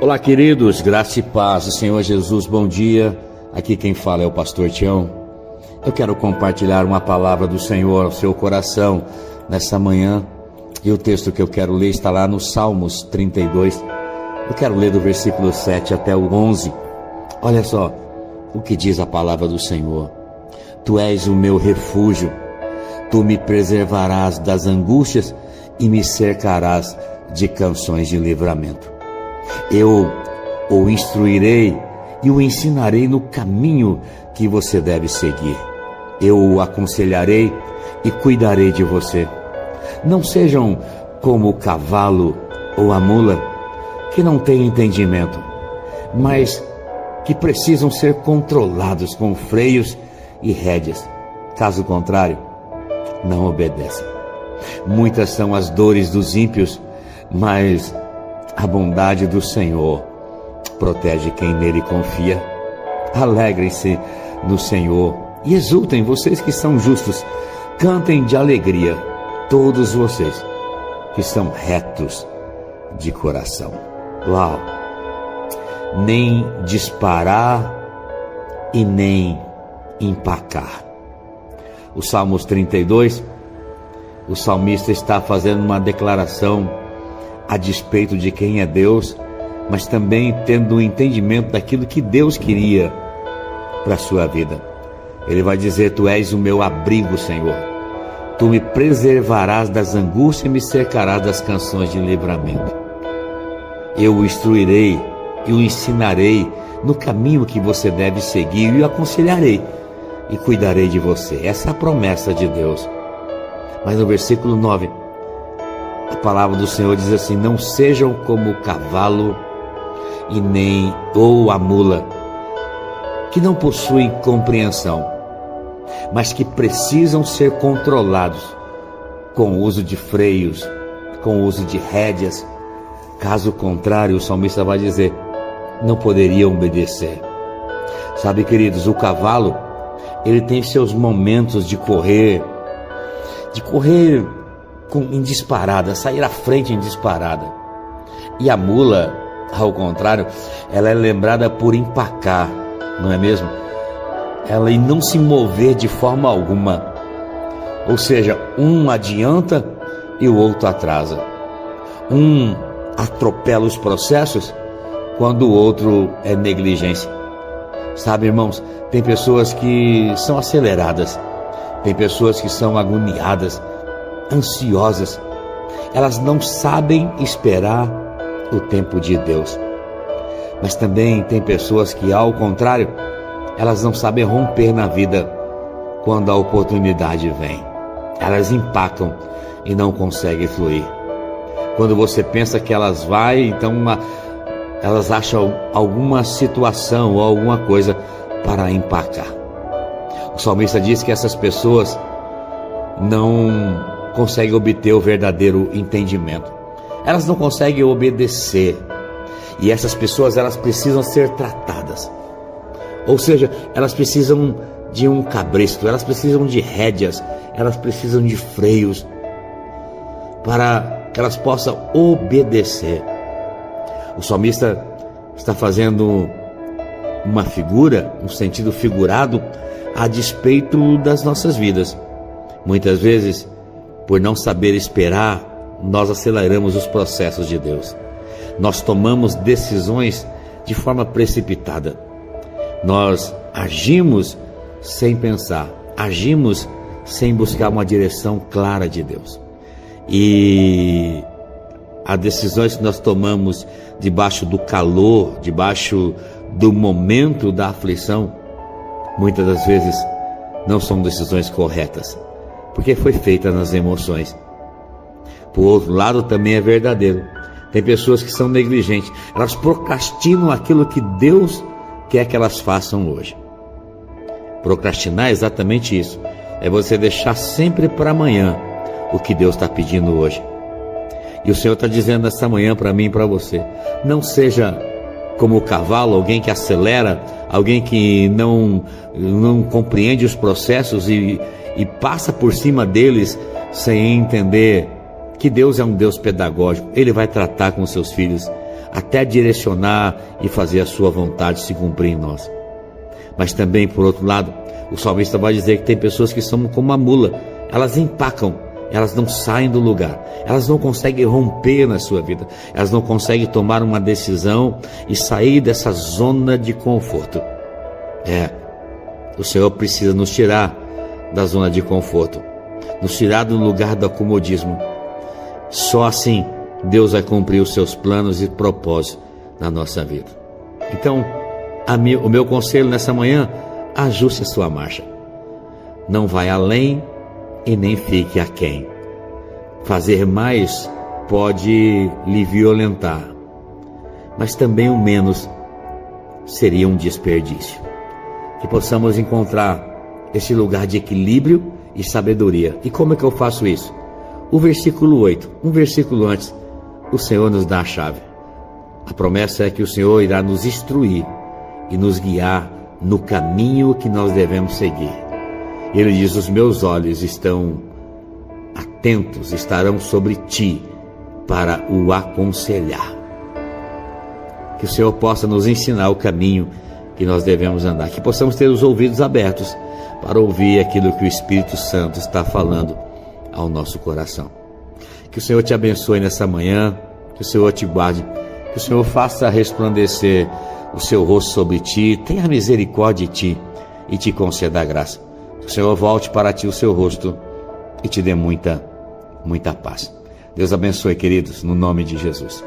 Olá, queridos, graça e paz do Senhor Jesus, bom dia. Aqui quem fala é o pastor Tião. Eu quero compartilhar uma palavra do Senhor ao seu coração nessa manhã. E o texto que eu quero ler está lá no Salmos 32. Eu quero ler do versículo 7 até o 11. Olha só o que diz a palavra do Senhor. Tu és o meu refúgio, tu me preservarás das angústias e me cercarás de canções de livramento. Eu o instruirei e o ensinarei no caminho que você deve seguir. Eu o aconselharei e cuidarei de você. Não sejam como o cavalo ou a mula, que não têm entendimento, mas que precisam ser controlados com freios e rédeas. Caso contrário, não obedecem. Muitas são as dores dos ímpios, mas a bondade do Senhor protege quem nele confia. Alegrem-se no Senhor e exultem, vocês que são justos. Cantem de alegria, todos vocês que são retos de coração. Uau! Nem disparar e nem empacar. O Salmos 32, o salmista está fazendo uma declaração a despeito de quem é Deus, mas também tendo um entendimento daquilo que Deus queria para a sua vida. Ele vai dizer: tu és o meu abrigo, Senhor. Tu me preservarás das angústias e me cercarás das canções de livramento. Eu o instruirei e o ensinarei no caminho que você deve seguir e o aconselharei e cuidarei de você. Essa é a promessa de Deus. Mas no versículo 9, a palavra do Senhor diz assim: não sejam como o cavalo e nem ou a mula, que não possuem compreensão, mas que precisam ser controlados com o uso de freios, com o uso de rédeas. Caso contrário, o salmista vai dizer, não poderiam obedecer. Sabe, queridos, o cavalo, ele tem seus momentos de correr em disparada, sair à frente em disparada. E a mula, ao contrário, ela é lembrada por empacar, não é mesmo? Ela não se mover de forma alguma. Ou seja, um adianta e o outro atrasa. Um atropela os processos quando o outro é negligência. Sabe, irmãos, tem pessoas que são aceleradas, tem pessoas que são agoniadas, ansiosas. Elas não sabem esperar o tempo de Deus. Mas também tem pessoas que, ao contrário, elas não sabem romper na vida quando a oportunidade vem. Elas empacam e não conseguem fluir. Quando você pensa que elas vão, então elas acham alguma situação ou alguma coisa para empacar. O salmista diz que essas pessoas não conseguem obter o verdadeiro entendimento. Elas não conseguem obedecer. E essas pessoas, elas precisam ser tratadas. Ou seja, elas precisam de um cabresto, elas precisam de rédeas, elas precisam de freios para que elas possam obedecer. O salmista está fazendo uma figura, um sentido figurado, a despeito das nossas vidas. Muitas vezes, por não saber esperar, nós aceleramos os processos de Deus. Nós tomamos decisões de forma precipitada. Nós agimos sem pensar, agimos sem buscar uma direção clara de Deus. E as decisões que nós tomamos debaixo do calor, debaixo do momento da aflição, muitas das vezes não são decisões corretas, porque foi feita nas emoções. Por outro lado, também é verdadeiro. Tem pessoas que são negligentes, elas procrastinam aquilo que Deus quer que elas façam hoje. Procrastinar é exatamente isso, é você deixar sempre para amanhã o que Deus está pedindo hoje. E o Senhor está dizendo essa manhã para mim e para você: não seja como o cavalo, alguém que acelera, alguém que não compreende os processos e passa por cima deles sem entender que Deus é um Deus pedagógico. Ele vai tratar com seus filhos até direcionar e fazer a sua vontade se cumprir em nós. Mas também, por outro lado, o salmista vai dizer que tem pessoas que são como uma mula, elas empacam, elas não saem do lugar, elas não conseguem romper na sua vida, elas não conseguem tomar uma decisão e sair dessa zona de conforto. O Senhor precisa nos tirar da zona de conforto, nos tirar do lugar do acomodismo. Só assim Deus vai cumprir os seus planos e propósitos na nossa vida. Então, o meu conselho nessa manhã: ajuste a sua marcha. Não vai além e nem fique aquém. Fazer mais pode lhe violentar, mas também o menos seria um desperdício. Que possamos encontrar esse lugar de equilíbrio e sabedoria. E como é que eu faço isso? O versículo 8, um versículo antes, o Senhor nos dá a chave. A promessa é que o Senhor irá nos instruir e nos guiar no caminho que nós devemos seguir. Ele diz: os meus olhos estão atentos, estarão sobre ti para o aconselhar. Que o Senhor possa nos ensinar o caminho que nós devemos andar, que possamos ter os ouvidos abertos para ouvir aquilo que o Espírito Santo está falando ao nosso coração. Que o Senhor te abençoe nessa manhã, que o Senhor te guarde, que o Senhor faça resplandecer o seu rosto sobre ti, tenha misericórdia de ti e te conceda a graça. Que o Senhor volte para ti o seu rosto e te dê muita paz. Deus abençoe, queridos, no nome de Jesus.